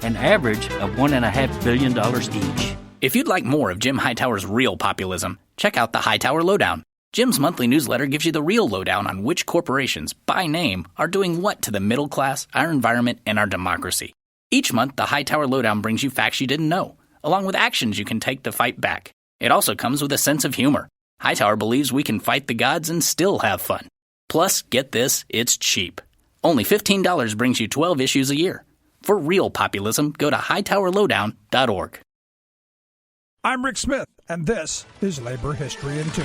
an average of $1.5 billion each." If you'd like more of Jim Hightower's real populism, check out the Hightower Lowdown. Jim's monthly newsletter gives you the real lowdown on which corporations, by name, are doing what to the middle class, our environment, and our democracy. Each month, the Hightower Lowdown brings you facts you didn't know, along with actions you can take to fight back. It also comes with a sense of humor. Hightower believes we can fight the gods and still have fun. Plus, get this, it's cheap. Only $15 brings you 12 issues a year. For real populism, go to hightowerlowdown.org. I'm Rick Smith, and this is Labor History in 2.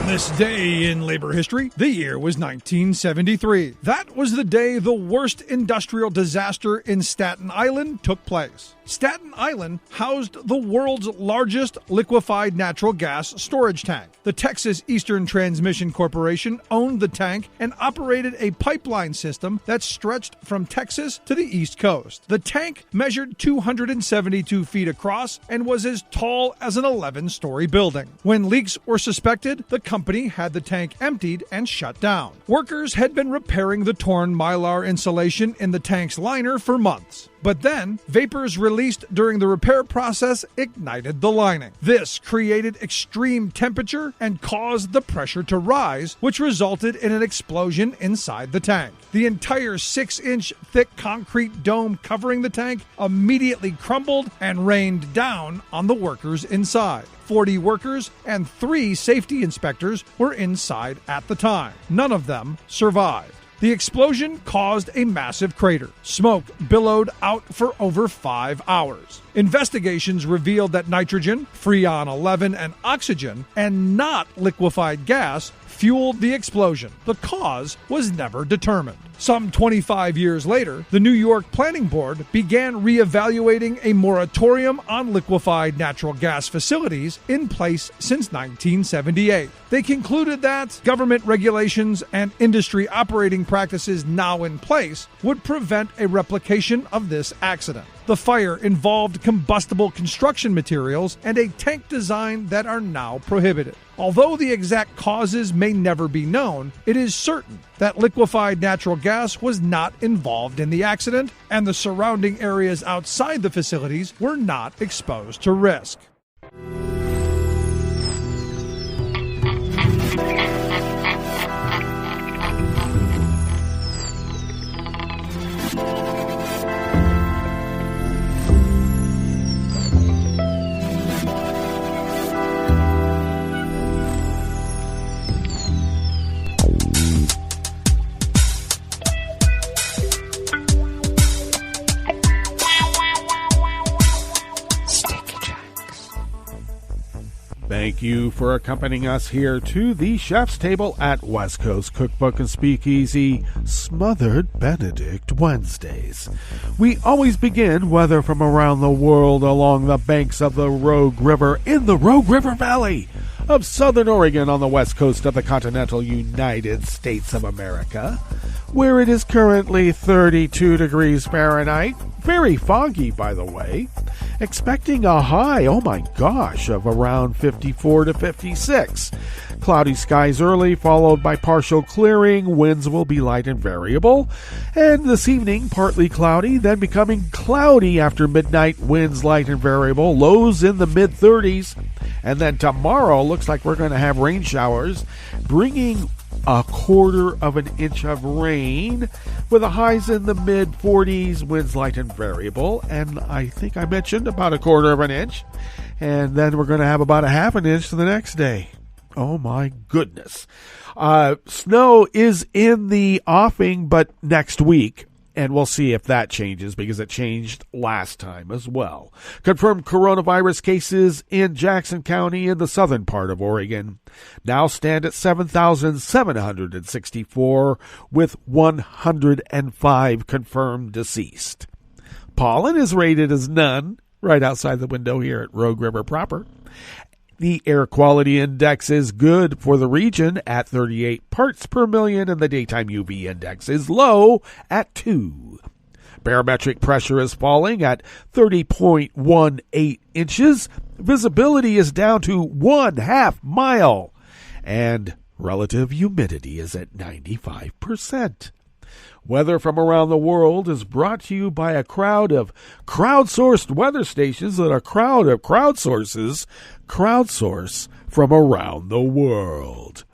On this day in labor history, the year was 1973. That was the day the worst industrial disaster in Staten Island took place. Staten Island housed the world's largest liquefied natural gas storage tank. The Texas Eastern Transmission Corporation owned the tank and operated a pipeline system that stretched from Texas to the East Coast. The tank measured 272 feet across and was as tall as an 11-story building. When leaks were suspected, the company had the tank emptied and shut down. Workers had been repairing the torn mylar insulation in the tank's liner for months. But then, vapors released during the repair process ignited the lining. This created extreme temperature and caused the pressure to rise, which resulted in an explosion inside the tank. The entire 6-inch thick concrete dome covering the tank immediately crumbled and rained down on the workers inside. 40 workers and 3 safety inspectors were inside at the time. None of them survived. The explosion caused a massive crater. Smoke billowed out for over 5 hours. Investigations revealed that nitrogen, Freon 11, and oxygen, and not liquefied gas, fueled the explosion. The cause was never determined. Some 25 years later, the New York Planning Board began reevaluating a moratorium on liquefied natural gas facilities in place since 1978. They concluded that government regulations and industry operating practices now in place would prevent a replication of this accident. The fire involved combustible construction materials and a tank design that are now prohibited. Although the exact causes may never be known, it is certain that liquefied natural gas was not involved in the accident, and the surrounding areas outside the facilities were not exposed to risk. Thank you for accompanying us here to the chef's table at West Coast Cookbook and Speakeasy Smothered Benedict Wednesdays. We always begin, whether from around the world, along the banks of the Rogue River in the Rogue River Valley of Southern Oregon on the west coast of the continental United States of America, where it is currently 32 degrees Fahrenheit, very foggy by the way, expecting a high, oh my gosh, of around 54 to 56. Cloudy skies early, followed by partial clearing. Winds will be light and variable. And this evening, partly cloudy, then becoming cloudy after midnight. Winds light and variable. Lows in the mid-30s. And then tomorrow, looks like we're going to have rain showers, bringing a 1/4 of an inch of rain, with the highs in the mid-40s, winds light and variable, and I think I mentioned about a 1/4 of an inch, and then we're going to have about a 1/2 an inch the next day. Oh my goodness. Snow is in the offing, but next week, and we'll see if that changes because it changed last time as well. Confirmed coronavirus cases in Jackson County in the southern part of Oregon now stand at 7,764 with 105 confirmed deceased. Pollen is rated as none right outside the window here at Rogue River proper. The air quality index is good for the region at 38 parts per million, and the daytime UV index is low at 2. Barometric pressure is falling at 30.18 inches. Visibility is down to 1/2 mile, and relative humidity is at 95%. Weather from around the world is brought to you by a crowd of crowdsourced weather stations that a crowd of crowdsources crowdsource from around the world.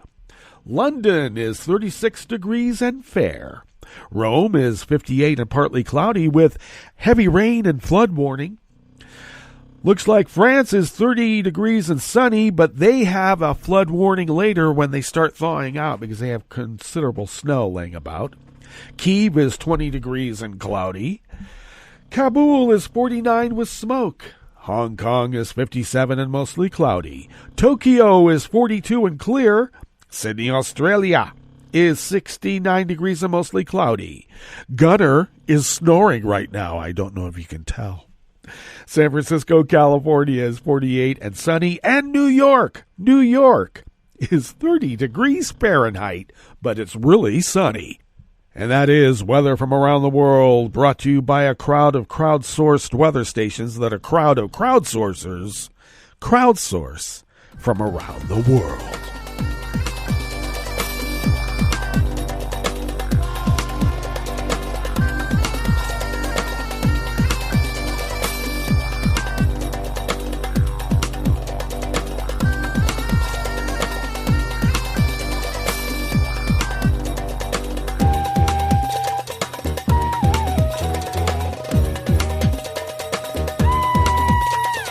London is 36 degrees and fair. Rome is 58 and partly cloudy with heavy rain and flood warning. Looks like France is 30 degrees and sunny, but they have a flood warning later when they start thawing out because they have considerable snow laying about. Kyiv is 20 degrees and cloudy. Kabul is 49 with smoke. Hong Kong is 57 and mostly cloudy. Tokyo is 42 and clear. Sydney, Australia is 69 degrees and mostly cloudy. Gunner is snoring right now. I don't know if you can tell. San Francisco, California is 48 and sunny. And New York is 30 degrees Fahrenheit, but it's really sunny. And that is weather from around the world, brought to you by a crowd of crowdsourced weather stations that a crowd of crowdsourcers crowdsource from around the world.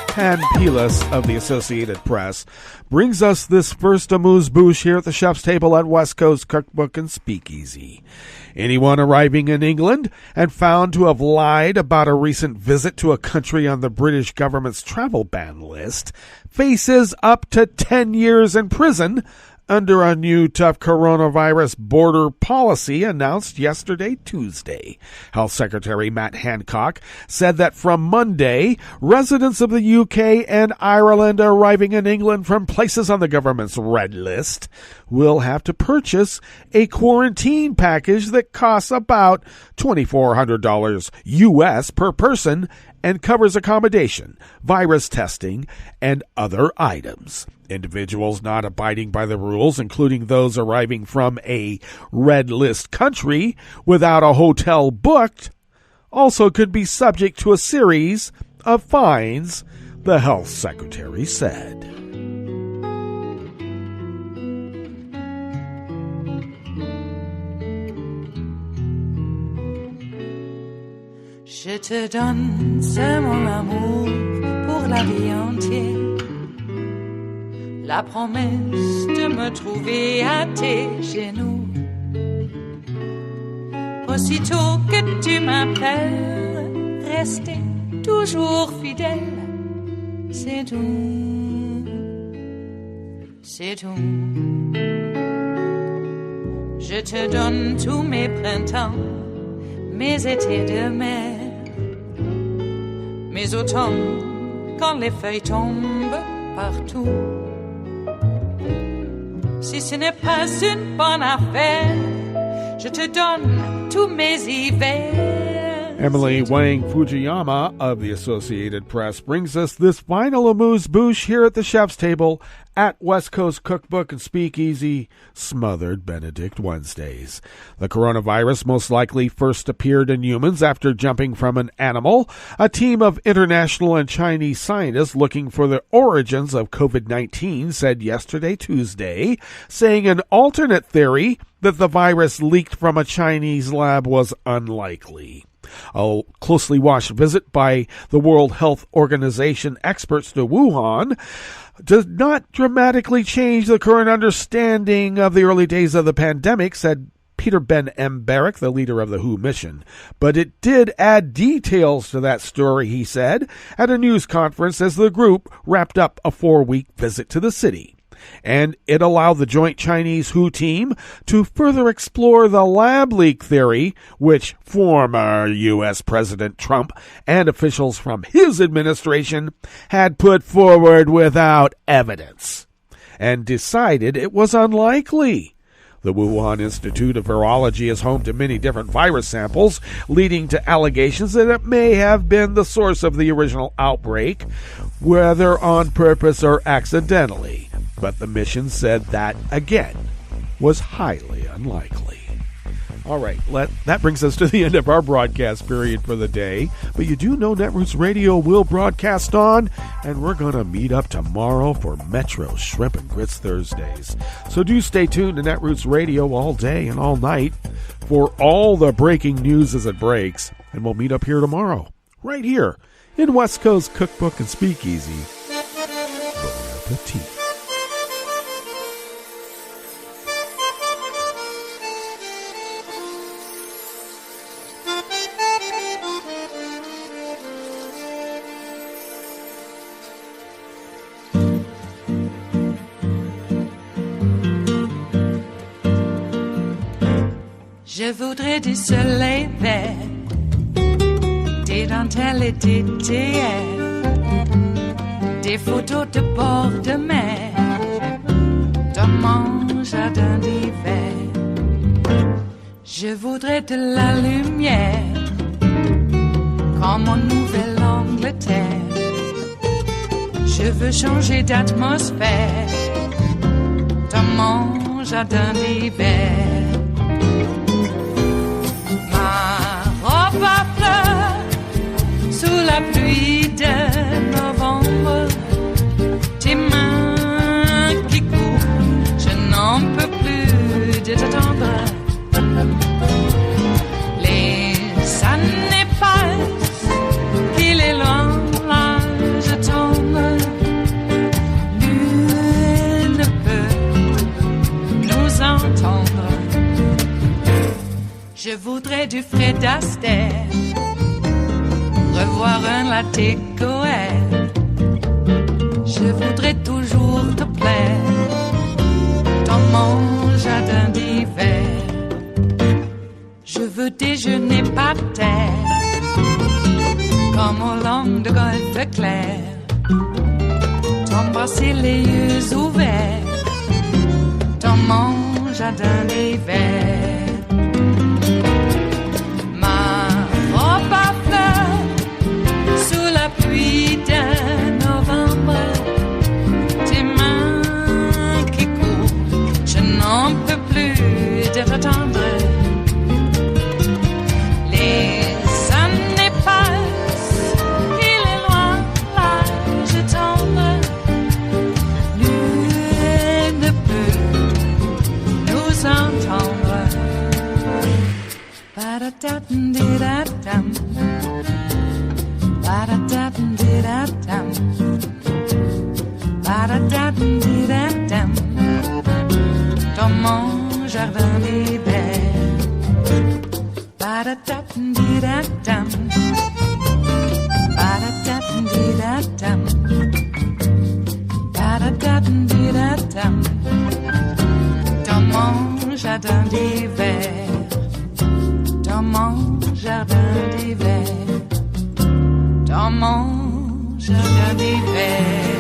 Pan Pilas of the Associated Press brings us this first amuse-bouche here at the chef's table at West Coast Cookbook and Speakeasy. Anyone arriving in England and found to have lied about a recent visit to a country on the British government's travel ban list faces up to 10 years in prison under a new tough coronavirus border policy announced yesterday, Tuesday. Health Secretary Matt Hancock said that from Monday, residents of the UK and Ireland arriving in England from places on the government's red list will have to purchase a quarantine package that costs about $2,400 US per person and covers accommodation, virus testing, and other items. Individuals not abiding by the rules, including those arriving from a red list country without a hotel booked, also could be subject to a series of fines, the health secretary said. Je te donne c'est mon amour pour la vie entière. La promesse de me trouver à tes genoux. Aussitôt que tu m'appelles, rester toujours fidèle. C'est tout, c'est tout. Je te donne tous mes printemps, mes étés de mer, mes automnes quand les feuilles tombent partout. Si ce n'est pas une bonne affaire, je te donne tous mes hivers. Emily Wang Fujiyama of the Associated Press brings us this final amuse-bouche here at the chef's table at West Coast Cookbook and Speakeasy, Smothered Benedict Wednesdays. The coronavirus most likely first appeared in humans after jumping from an animal. A team of international and Chinese scientists looking for the origins of COVID-19 said yesterday, Tuesday, saying an alternate theory that the virus leaked from a Chinese lab was unlikely. A closely watched visit by the World Health Organization experts to Wuhan does not dramatically change the current understanding of the early days of the pandemic, said Peter Ben Barrick, the leader of the WHO mission. But it did add details to that story, he said, at a news conference as the group wrapped up a 4-week visit to the city. And it allowed the joint Chinese WHO team to further explore the lab leak theory, which former U.S. President Trump and officials from his administration had put forward without evidence, and decided it was unlikely. The Wuhan Institute of Virology is home to many different virus samples, leading to allegations that it may have been the source of the original outbreak, whether on purpose or accidentally. But the mission said that, again, was highly unlikely. All right, that brings us to the end of our broadcast period for the day. But you do know Netroots Radio will broadcast on, and we're going to meet up tomorrow for Metro Shrimp and Grits Thursdays. So do stay tuned to Netroots Radio all day and all night for all the breaking news as it breaks. And we'll meet up here tomorrow, right here in West Coast Cookbook and Speakeasy. Bon appetit. Je voudrais du soleil vert, des dentelles et des théâtres, des photos de bord de mer, dans mon jardin d'hiver. Je voudrais de la lumière, comme en Nouvelle-Angleterre. Je veux changer d'atmosphère, dans mon jardin d'hiver. Ma robe à fleurs, sous la pluie de novembre, tes mains qui courent, je n'en peux plus de t'attendre. Les années passent, qu'il est loin, là je tombe. Nul ne peut nous entendre. Je voudrais du Fred Astaire, revoir un latte Goël. Je voudrais toujours te plaire, dans mon jardin d'hiver. Je veux déjeuner par terre, comme au long de golfe clair, t'embrasser les yeux ouverts, dans mon jardin d'hiver. Ma robe à fleurs, sous la pluie de novembre, tes mains qui courent, je n'en peux plus de t'attendre. Ba-da-da-dum-di-da-dum, ba-da-da-dum-di-da-dum, ba-da-da-dum-di-da-dum, dans mon jardin d'hiver. Ba-da-da-dum-di-da-dum, ba-da-da-dum-di-da-dum, ba-da-da-dum-di-da-dum, dans mon jardin d'hiver. Dans mon jardin d'hiver, dans mon jardin d'hiver.